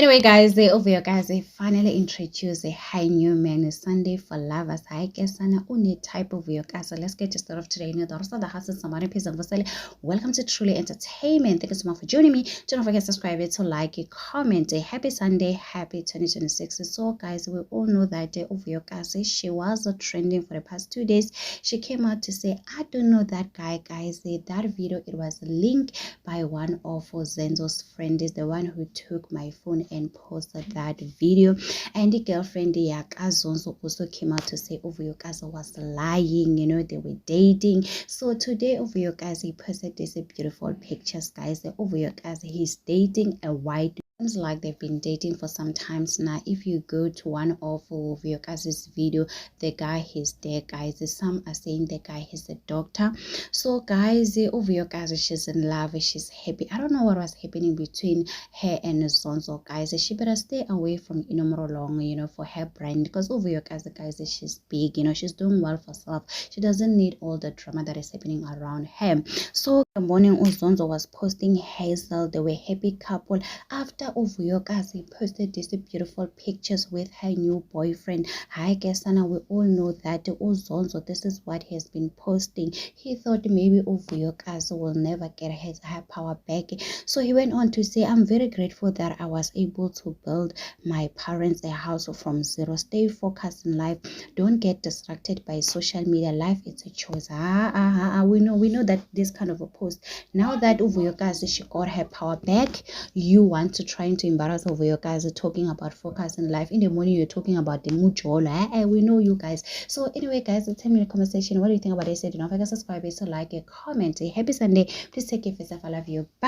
Anyway, guys, over here, guys, they finally introduced a high new menu Sunday for lovers. I guess Sana only type of your guys. So let's get to start off today. The rest of the house is somebody piece of welcome to Truly Entertainment. Thank you so much for joining me. Don't forget to subscribe to like it, comment. Happy Sunday, happy 2026. So, guys, we all know that over your guys, she was trending for the past 2 days. She came out to say, I don't know that guy, guys. That video, it was linked by one of Zenzo's friends, is the one who took my phone and posted that video. And the girlfriend Zonzo also came out to say Ovuyokazi was lying, they were dating. So today Ovuyokazi posted these beautiful pictures, guys. Ovuyokazi, he's dating a white, seems like they've been dating for some times now. If you go to one of Ovuyokazi's video, the guy is there, guys. Some are saying the guy is a doctor. So guys, Ovuyokazi, she's in love, she's happy. I don't know what was happening between her and Zonzo, guys. She better stay away from Inomrolong, for her brand, because Ovuyokazi, guys, she's big, she's doing well for herself. She doesn't need all the drama that is happening around her. So the morning Zonzo was posting Hazel, they were happy couple, after Ovuyokazi posted these beautiful pictures with her new boyfriend. I guess Sana, we all know that Zonzo, this is what he has been posting. He thought maybe Ovuyokazi will never get her power back. So he went on to say, I'm very grateful that I was able to build my parents a house from zero. Stay focused in life. Don't get distracted by social media. Life is a choice. We know that this kind of a post. Now that Ovuyokazi, she got her power back, you want to trying to embarrass Ovuyokazi talking about focus in life. In the morning, you're talking about the mujola. We know you guys. So anyway, guys, tell me in the comment section, what do you think about this? Don't forget to subscribe, so like, a comment. Happy Sunday. Please take care of yourself. I love you. Bye.